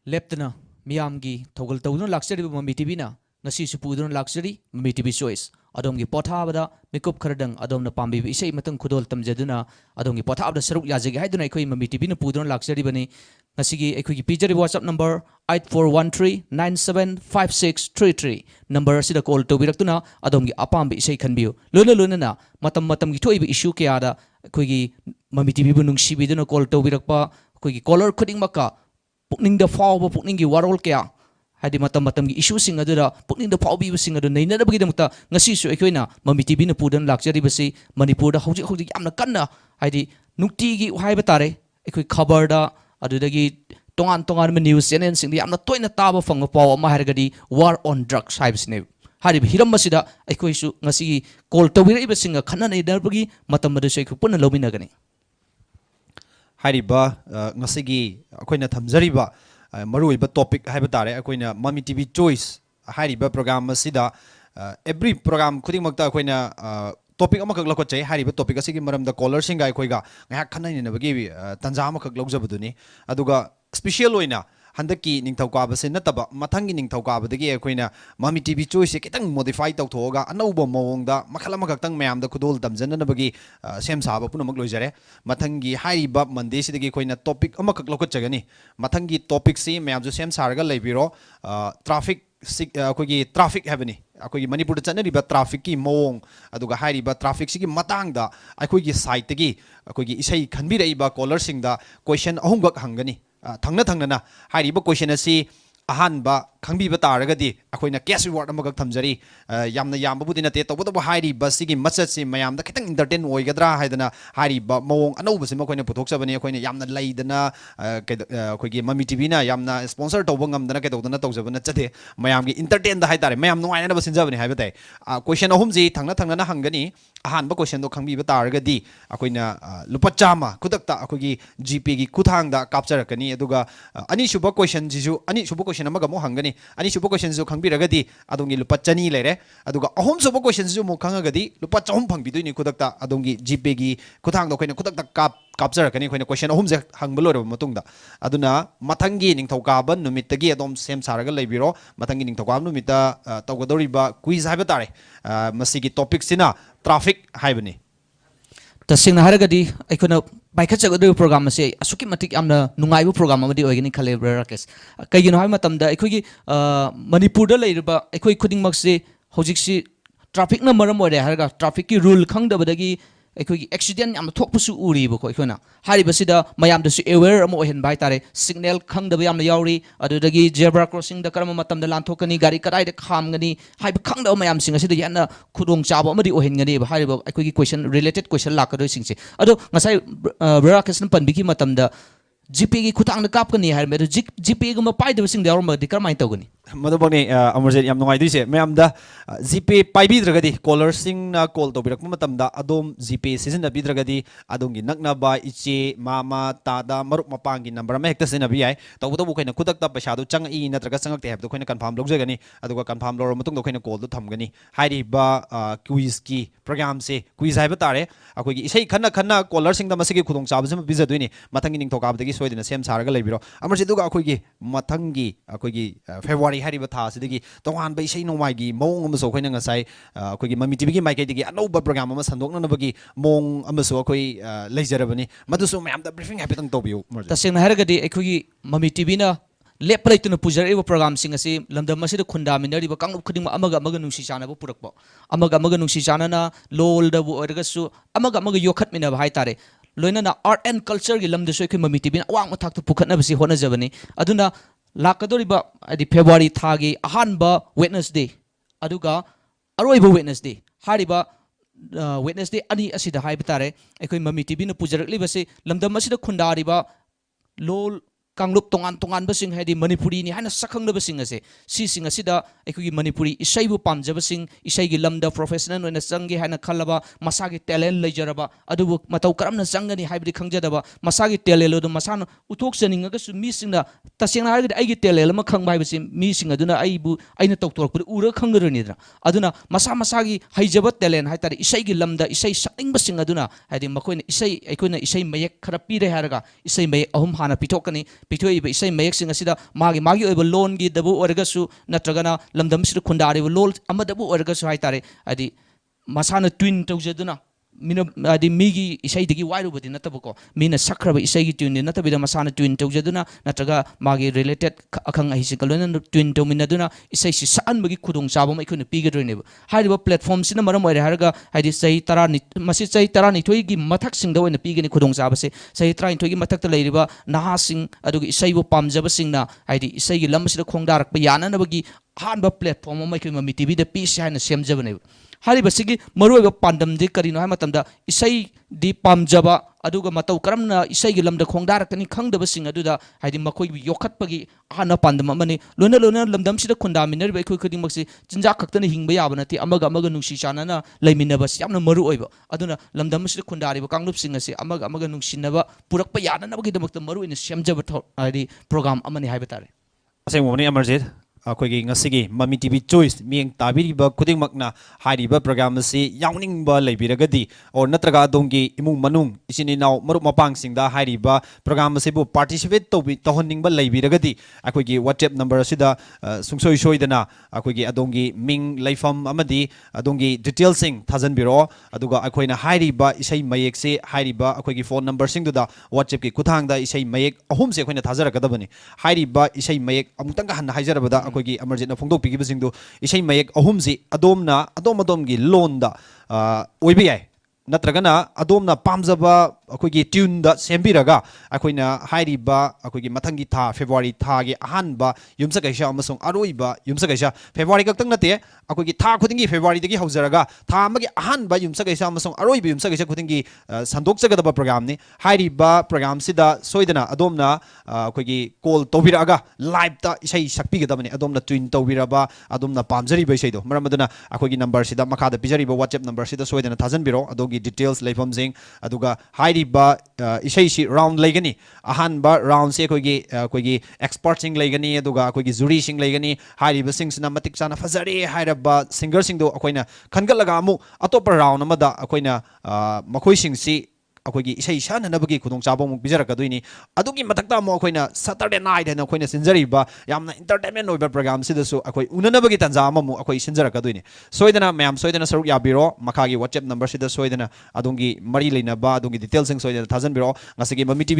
Leptana Miamgi Toggle Todun Luxury Mami Tibina, Nasi Supudun Luxury, Mami Tibi Choice, Adongi Potabada, Mikup Kardang, Adom the Pambi, Isay Matan Kudol Tam Jaduna, Adongi Potab the Saru Yazig, I don't know Mami Tibina Pudun Luxury Bani, Nasigi Equi Pijari WhatsApp number 8413975633, number Sida call to Biratuna, Adongi Apambi Isay can be Luna Matam Gito issue Kiada, Quigi Mami Tibi Shibi call to Birakpa, Quigi color cutting Maka. Putting the fall of putting you warol kaya. Had the matam issue singer, putting the power be singer, they never get them to Nasisu Equina, Mamitibina Pudan, luxury basi, Manipur, Hoji Amnakana, Hadi Nukti, Hibatare, Equi Kabarda, Adudagi, Tongan News, and the Amna Toina Taba from a power Maharagadi, war on drugs, Hibes name. Hadi Hiramasida, Equisu, Nasi, called Tawiri singer, Kanana Derbugi, Matamadesek, Puna Lominagani. Hariba ngasigi akoina thamjariba maruiba topic haibetare akoina Mami TV Choice hariba program asida every program khudingmakta akoina topic amakak lakotchai hariba topic asigi maramda caller singa akoiga ngak khanai ne bagi tanja amakak laujabuduni aduga special oina handaki ningthauka base nataba mathangi ningthauka badagi akoina Mami TV Choice kitang modify tawthoga anauba mawongda makhala makak mayam da khudol tamjana bagi sem saba punamak loijare mathangi hariba mande sidagi koina topic amakak lokotchagani mathangi topic si mayam ju sem sarga leibiro traffic akogi traffic habani akogi manipur da chanariba traffic ki mawong aduga hariba traffic sigi matangda akogi site tagi akogi isai khanbiraiba caller singda question ahumgak hangani thangna hariba question asi ahanba khangbi bataragadi akoina cash reward amagak thamjari yamna yamba budina te tawba hairi basigi message si mayam da kitang entertain oigadra haidana hariba mawong anauba sima koina puthokchabani akoina yamna leidana akoigi Mami TV na yamna sponsor tawba ngamdana kedodana tawjabana chate mayam gi entertain da haitare mayam nuaina na basinjabani haibatai question ahum ji thangna na hangani ahanba question do khangbi bataragadi akoina lupa chama kudakta akoigi Gpay gi kuthang da capturakani aduga ani suba question jisu ani suba question amaga mo hangani ani suba question jo khangbiragadi adongi lupa chani lere aduga ahom suba question jo mo khangagadi lupa chahum phangbidoini kudakta adongi Gpay gi kuthang do koina kudakta capturakani koina question ahum je hangbalo matungda aduna mathangi ningthauka numitagi adom sem saraga leibiro mathangi ningthauka numita tawgadoriba quiz haibetare masigi topic sina traffic haibani Tasing Haragadi, I could not by catch a program say, Asuki Matic am the Nungai program of the organic Calibrakes. Kayan Hamatam, the Equi Manipur later, but Equi couldn't much say, Hojiksi traffic number more there, traffic rule, Kang the Badagi, Equi accident, I'm talk pusu Uri, Bokona. Harry Basida, Mayam the aware of Mohen Baitare, signal Kang the Biam Yauri, Adudagi, Zebra crossing the Karamatam, the Lantokani, Garikarai, the Kamgani, Hype Kang the Mayam Singer, the Yana Kudung Chabo, Madi Ohengani, Haribo, a quick question, related question, Lakado Singsi. Although Masai Barakas and Panbiki Matam, the Gpay Kutang the Kapkani, had made a Gpay Gumapai, the sing the Arma, the Karmaitogani. Madaboni Amazon Yamno Idise, Mam da Gpay Paibi Dragadi, caller sing call to Birakmatam da Adom Gpay season the Bidragadi, Adongi Naknaba, Ichi, Mama, Tada, Maruk Mapangi, number of Mectas in a BI, Tawabuka and Kutak Pashado, Chang E, Natragasang, they have the Queen Confirm Logani, Aduka Confirm Loromatung, the call to Tamgani, Heidi Ba, Quiz key, program say, Quiz Habatare, Aki say Kana, caller sing the Masaki Kudong Sabzim, Bizaduni, Matangin Tokab, the Gisway in the same Saraga Libro, Amaziduga Akogi, Matangi, Akogi, February. Haribata sidigi tongan ba isay no magi mong amaso koy nga say koy Mami TV mai kay digi ano ba program mas handok na bagi mong amaso koy leizerabani maduso mayam da briefing habitang tobiyo tasing na haragadi koy Mami TV na lepalay to na pujar iba program sing asi lamdam masida khunda minari ba kang khuding amaga nungsi chana ba purakbo amaga nungsi chana na lol da bu orgasu amaga yokhat mina ba haitare loina na art and culture gi lamda soy koy Mami TV na awang mathak to pukhat na basi hona jabani aduna Lakadoriba at the February Tagi, Ahanba Wednesday, Aduga, Aroiba Wednesday, Hariba Wednesday, Ani Asida Haibitare, Equi Mami TV no Pujar Libasi, Lamdamasida Kundariba, Lol. Kanglup tongan basing hedi Manipuri ni hana sakang na basing ase si sing asida equi Manipuri isay bu pamjaba basing isay gi lamda professional na sangi hana khalaba masagi talent leijaraba adu matau karam na sangani haibri khangjadaba masagi talent do masana uthok saninga ga su mi sing na tasengna harga ai gi talent ma khang bai basi mi sing aduna ai bu aina toktor pu ura khangarani dra aduna masagi haijaba talent haitari isay gi lamda isay sakling basing aduna hedi makoina isay equi na isay mayek khara pire harga isay mayek ahum hana pitokani ꯄꯤꯊꯣꯛꯏꯕ ꯏꯁꯩ ꯃꯌꯦꯛꯁꯤꯡ ꯑꯁꯤꯗ ꯃꯥꯒꯤ ꯑꯣꯏꯕ ꯂꯣꯟꯒꯤꯗꯕꯨ ꯑꯣꯏꯔꯒꯁꯨ ꯅꯠꯇ꯭ꯔꯒꯅ ꯂꯝꯗꯝꯁꯤꯗ ꯈꯨꯟꯗꯥꯔꯤꯕ ꯂꯣꯟ ꯑꯃꯗꯕꯨ ꯑꯣꯏꯔꯒꯁꯨ ꯍꯥꯏꯇꯥꯔꯦ ꯍꯥꯏꯗꯤ ꯃꯁꯥꯅ ꯇ꯭ꯋꯤꯟ ꯇꯧꯖꯗꯨꯅ ꯃꯤꯅ ꯍꯥꯏꯗꯤ ꯃꯤꯒꯤ ꯏꯁꯩꯗꯒꯤ ꯋꯥꯏꯔꯨꯕꯗꯤ ꯅꯠꯇꯕꯀꯣ ꯃꯤꯅ ꯁꯛꯈ꯭ꯔꯕ ꯏꯁꯩꯒꯤ ꯇ꯭ꯌꯨꯟꯗꯤ ꯅꯠꯇꯕꯤꯗ ꯃꯁꯥꯅ ꯇ꯭ꯋꯤꯟ ꯇꯧꯖꯗꯨꯅ ꯅꯠꯇ꯭ꯔꯒ ꯃꯥꯒꯤ ꯔꯤꯂꯦꯇꯦꯠ ꯑꯈꯪ ꯑꯍꯩꯁꯤꯡꯒ ꯂꯣꯏꯅꯅ ꯇ꯭ꯋꯤꯟ ꯇꯧꯃꯤꯟꯅꯗꯨꯅ ꯏꯁꯩꯁꯤ ꯁꯛꯍꯟꯕꯒꯤ ꯈꯨꯗꯣꯡꯆꯥꯕ ꯑꯃ ꯑꯩꯈꯣꯏꯅ ꯄꯤꯒꯗꯣꯏꯅꯦꯕ ꯍꯥꯏꯔꯤꯕ ꯄ꯭ꯂꯦꯠꯐꯣꯝꯁꯤꯅ ꯃꯔꯝ ꯑꯣꯏꯔꯦ ꯍꯥꯏꯔꯒ ꯍꯥꯏꯗꯤ ꯃꯁꯤ ꯆꯍꯤ 12ꯒꯤ ꯃꯊꯛꯁꯤꯡꯗ ꯑꯣꯏꯅ ꯄꯤꯒꯅꯤ ꯈꯨꯗꯣꯡꯆꯥꯕꯁꯦ ꯆꯍꯤ 12ꯒꯤ ꯃꯊꯛꯇ ꯂꯩꯔꯤꯕ ꯅꯍꯥꯁꯤꯡ ꯑꯗꯨꯒ ꯏꯁꯩꯕꯨ ꯄꯥꯝꯖꯕꯁꯤꯡꯅ ꯍꯥꯏꯗꯤ ꯏꯁꯩꯒꯤ ꯂꯝ ꯑꯁꯤꯗ ꯈꯣꯡꯗꯥꯔꯛꯄ ꯌꯥꯅꯅꯕꯒꯤ ꯑꯍꯥꯟꯕ ꯄ꯭ꯂꯦꯠꯐꯣꯝ ꯑꯃ ꯑꯩꯈꯣꯏ ꯃꯃꯤ ꯇꯤꯚꯤꯗ ꯄꯤꯁꯤ ꯍꯥꯏꯅ ꯁꯦꯝꯖꯕꯅꯦꯕ ꯍꯥꯏꯔꯤꯕꯁꯤꯒꯤ ꯃꯔꯨꯑꯣꯏꯕ ꯄꯥꯟꯗꯝꯗꯤ ꯀꯔꯤꯅꯣ ꯍꯥꯏꯕ ꯃꯇꯝꯗ ꯏꯁꯩꯗꯤ ꯄꯥꯝꯖꯕ ꯑꯗꯨꯒ ꯃꯇꯧ ꯀꯔꯝꯅ ꯏꯁꯩꯒꯤ ꯂꯝꯗ ꯈꯣꯡꯗꯥꯔꯛꯀꯅꯤ ꯈꯪꯗꯕꯁꯤꯡ ꯑꯗꯨꯗ ꯍꯥꯏꯗꯤ ꯃꯈꯣꯏꯕꯨ ꯌꯣꯛꯈꯠꯄꯒꯤ ꯑꯍꯥꯟꯕ ꯄꯥꯟꯗꯝ ꯑꯃꯅꯤ ꯂꯣꯏꯅ ꯂꯝꯗꯝꯁꯤꯗ ꯈꯨꯟꯗꯥꯃꯤꯟꯅꯔꯤꯕ ꯑꯩꯈꯣꯏ ꯈꯨꯗꯤꯡꯃꯛꯁꯤ ꯆꯤꯟꯖꯥꯛ ꯈꯛꯇꯅ ꯍꯤꯡꯕ ꯌꯥꯕ ꯅꯠꯇꯦ ꯑꯃꯒ ꯅꯨꯡꯁꯤ ꯆꯥꯟꯅꯅ ꯂꯩꯃꯤꯟꯅꯕꯁꯤ ꯌꯥꯝꯅ ꯃꯔꯨ ꯑꯣꯏꯕ ꯑꯗꯨꯅ ꯂꯝꯗꯝ ꯑꯁꯤꯗ ꯈꯨꯟꯗꯥꯔꯤꯕ ꯀꯥꯡꯂꯨꯞꯁꯤꯡ ꯑꯁꯤ ꯑꯃꯒ ꯅꯨꯡꯁꯤꯅꯕ ꯄꯨꯔꯛꯄ ꯌꯥꯅꯅꯕꯒꯤꯗꯃꯛꯇ ꯃꯔꯨꯑꯣꯏꯅ ꯁꯦꯝꯖꯕ ꯍꯥꯏꯗꯤ ꯄ꯭ꯔꯣꯒ꯭ꯔꯥꯝ ꯑꯃꯅꯤ ꯍꯥꯏꯕ ꯇꯥꯔꯦ ꯑꯁꯦꯡꯕꯅꯤ ꯑꯃꯔꯖꯤꯠ ꯑꯩꯈꯣꯏꯒꯤ ꯉꯁꯤꯒꯤ ꯃꯃꯤ ꯇꯤꯚꯤ ꯆꯣꯏꯁ ꯃꯤꯠꯌꯦꯡ ꯇꯥꯕꯤꯔꯤꯕ ꯈꯨꯗꯤꯡꯃꯛꯅ ꯍꯥꯏꯔꯤꯕ ꯄ꯭ꯔꯣꯒ꯭ꯔꯥꯝ ꯑꯁꯤ ꯌꯥꯎꯅꯤꯡꯕ ꯂꯩꯕꯤꯔꯒꯗꯤ ꯑꯣꯔ ꯅꯠꯇ꯭ꯔꯒ ꯑꯗꯣꯝꯒꯤ ꯏꯃꯨꯡ ꯃꯅꯨꯡ ꯏꯆꯤꯟ ꯏꯅꯥꯎ ꯃꯔꯨꯞ ꯃꯄꯥꯡꯁꯤꯡꯗ ꯍꯥꯏꯔꯤꯕ ꯄ꯭ꯔꯣꯒ꯭ꯔꯥꯝ ꯑꯁꯤꯕꯨ ꯄꯥꯔꯇꯤꯁꯤꯄꯦꯠ ꯇꯧꯍꯟꯅꯤꯡꯕ ꯂꯩꯕꯤꯔꯒꯗꯤ ꯑꯩꯈꯣꯏꯒꯤ WhatsApp ꯅꯝꯕꯔ ꯑꯁꯤꯗ ꯁꯨꯡꯁꯣꯏ ꯁꯣꯏꯗꯅ ꯑꯩꯈꯣꯏꯒꯤ ꯑꯗꯣꯝꯒꯤ ꯃꯤꯡ ꯂꯩꯐꯝ ꯑꯃꯗꯤ ꯑꯗꯣꯝꯒꯤ ꯗꯤꯇꯦꯜꯁꯤꯡ ꯊꯥꯖꯟꯕꯤꯔꯛꯑꯣ ꯑꯗꯨꯒ ꯑꯩꯈꯣꯏꯅ ꯍꯥꯏꯔꯤꯕ ꯏꯁꯩ ꯃꯌꯦꯛꯁꯤ ꯍꯥꯏꯔꯤꯕ ꯑꯩꯈꯣꯏꯒꯤ ꯐꯣꯟ ꯅꯝꯕꯔꯁꯤꯡꯗꯨꯗ WhatsAppꯀꯤ ꯈꯨꯠꯊꯥꯡꯗ ꯏꯁꯩ ꯃꯌꯦꯛ ꯑꯍꯨꯝꯁꯦ ꯑꯩꯈꯣꯏꯅ ꯊꯥꯖꯔꯛꯀꯗꯕꯅꯤ ꯍꯥꯏꯔꯤꯕ ꯏꯁꯩ ꯃꯌꯦꯛ ꯑꯃꯨꯛꯇꯪꯒ ꯍꯟꯅ ꯍꯥꯏꯖꯔꯕꯗ ꯑꯩꯈꯣꯏꯒꯤ ꯑꯃꯔꯖꯤꯠꯅ ꯐꯣꯡꯗꯣꯛꯄꯤꯈꯤꯕꯁꯤꯡꯗꯨ ꯏꯁꯩ ꯃꯌꯦꯛ ꯑꯍꯨꯝꯁꯤ ꯑꯗꯣꯝꯒꯤ ꯂꯣꯟꯗ ꯑꯣꯏꯕ ꯌꯥꯏ ꯅꯠꯇ꯭ꯔꯒꯅ ꯑꯗꯣꯝꯅ ꯄꯥꯝꯖꯕ ꯑꯩꯈꯣꯏꯒꯤ ꯇ꯭ꯌꯨꯟꯗ ꯁꯦꯝꯕꯤꯔꯒ ꯑꯩꯈꯣꯏꯅ ꯍꯥꯏꯔꯤꯕ ꯑꯩꯈꯣꯏꯒꯤ ꯃꯊꯪꯒꯤ ꯊꯥ ꯐꯦꯕ꯭ꯔꯨꯋꯥꯔꯤ ꯊꯥꯒꯤ ꯑꯍꯥꯟꯕ ꯌꯨꯝꯁꯀꯩꯁ ꯑꯃꯁꯨꯡ ꯑꯔꯣꯏꯕ ꯌꯨꯝꯁꯀꯩꯁ ꯐꯦꯕ꯭ꯔꯨꯋꯥꯔꯤ ꯈꯛꯇꯪ ꯅꯠꯇꯦ ꯑꯩꯈꯣꯏꯒꯤ ꯊꯥ ꯈꯨꯗꯤꯡꯒꯤ ꯐꯦꯕ꯭ꯔꯨꯋꯥꯔꯤꯗꯒꯤ ꯍꯧꯖꯔꯒ ꯊꯥ ꯑꯃꯒꯤ ꯑꯍꯥꯟꯕ ꯌꯨꯝꯁꯀꯩꯁ ꯑꯃꯁꯨꯡ ꯑꯔꯣꯏꯕ ꯌꯨꯝꯁꯀꯩꯁ ꯈꯨꯗꯤꯡꯒꯤ ꯁꯟꯗꯣꯛꯆꯒꯗꯕ ꯄ꯭ꯔꯣꯒ꯭ꯔꯥꯝꯅꯤ ꯍꯥꯏꯔꯤꯕ ꯄ꯭ꯔꯣꯒ꯭ꯔꯥꯝꯁꯤꯗ ꯁꯣꯏꯗꯅ ꯑꯗꯣꯝꯅ ꯑꯩꯈꯣꯏꯒꯤ ꯀꯣꯜ ꯇꯧꯕꯤꯔꯛꯑꯒ ꯂꯥꯏꯚꯇ ꯏꯁꯩ ꯁꯛꯄꯤꯒꯗꯕꯅꯤ ꯑꯗꯣꯝꯅ ꯇ꯭ꯋꯤꯟ ꯇꯧꯕꯤꯔꯕ ꯑꯗꯣꯝꯅ ꯄꯥꯝꯖꯔꯤꯕ ꯏꯁꯩꯗꯣ ꯃꯔꯝ ꯑꯗꯨꯅ ꯑꯩꯈꯣꯏꯒꯤ ꯅꯝꯕꯔꯁꯤꯗ ꯃꯈꯥꯗ ꯄꯤꯖꯔꯤꯕ WhatsApp ꯅꯝꯕꯔꯁꯤꯗ ꯁꯣꯏꯗꯅ ꯊꯥꯖꯟꯕꯤꯔꯛꯑꯣ ꯑꯗꯣꯝꯒꯤ ꯗꯤꯇꯦꯜꯁ ꯂꯩꯐꯝꯁꯤꯡ ꯑꯗꯨꯒ ꯍꯥꯏꯔꯤꯕ ꯏꯁꯩꯁꯤ ꯔꯥꯎꯟ ꯂꯩꯒꯅꯤ ꯑꯍꯥꯟꯕ ꯔꯥꯎꯟꯁꯤ ꯑꯩꯈꯣꯏꯒꯤ ꯑꯦꯛꯁꯄꯔꯠꯁꯤꯡ ꯂꯩꯒꯅꯤ ꯑꯗꯨꯒ ꯑꯩꯈꯣꯏꯒꯤ ꯖꯨꯔꯤꯁꯤꯡ ꯂꯩꯒꯅꯤ ꯍꯥꯏꯔꯤꯕꯁꯤꯡꯁꯤꯅ ꯃꯇꯤꯛ ꯆꯥꯅ ꯐꯖꯔꯦ ꯍꯥꯏꯔꯕ ꯁꯤꯡꯒꯔꯁꯤꯡꯗꯨ ꯑꯩꯈꯣꯏꯅ ꯈꯟꯒꯠꯂꯒ ꯑꯃꯨꯛ ꯑꯇꯣꯞꯄ ꯔꯥꯎꯟ ꯑꯃꯗ ꯑꯩꯈꯣꯏꯅ ꯃꯈꯣꯏꯁꯤꯡꯁꯤ ꯑꯩꯈꯣꯏꯒꯤ ꯏꯁꯩ ꯁꯛꯅꯅꯕꯒꯤ ꯈꯨꯗꯣꯡꯆꯥꯕ ꯑꯃꯨꯛ ꯄꯤꯖꯔꯛꯀꯗꯣꯏꯅꯤ ꯑꯗꯨꯒꯤ ꯃꯊꯛꯇ ꯑꯃꯨꯛ ꯑꯩꯈꯣꯏꯅ ꯁꯇꯔꯗꯦ ꯅꯥꯏꯠ ꯍꯥꯏꯅ ꯑꯩꯈꯣꯏꯅ ꯁꯤꯟꯖꯔꯤꯕ ꯌꯥꯝꯅ ꯏꯟꯇꯔꯇꯦꯟꯃꯦꯟ ꯑꯣꯏꯕ ꯄ꯭ꯔꯣꯒ꯭ꯔꯥꯝꯁꯤꯗꯁꯨ ꯑꯩꯈꯣꯏ ꯎꯅꯅꯕꯒꯤ ꯇꯥꯟꯖꯥ ꯑꯃꯃꯨꯛ ꯑꯩꯈꯣꯏ ꯁꯤꯟꯖꯔꯛꯀꯗꯣꯏꯅꯤ ꯃꯌꯥꯝ ꯁꯣꯏꯗꯅ ꯁꯔꯨꯛ ꯌꯥꯕꯤꯔꯣ ꯃꯈꯥꯒꯤ WhatsApp ꯅꯝꯕꯔꯁꯤꯗ ꯁꯣꯏꯗꯅ ꯑꯗꯣꯝꯒꯤ ꯃꯔꯤ ꯂꯩꯅꯕ ꯑꯗꯣꯝꯒꯤ ꯗꯤꯇꯦꯜꯁꯤꯡ ꯁꯣꯏꯗꯅ ꯊꯥꯖꯟꯕꯤꯔꯛꯑꯣ ꯉꯁꯤꯒꯤ ꯃꯃꯤ ꯇꯤꯚꯤ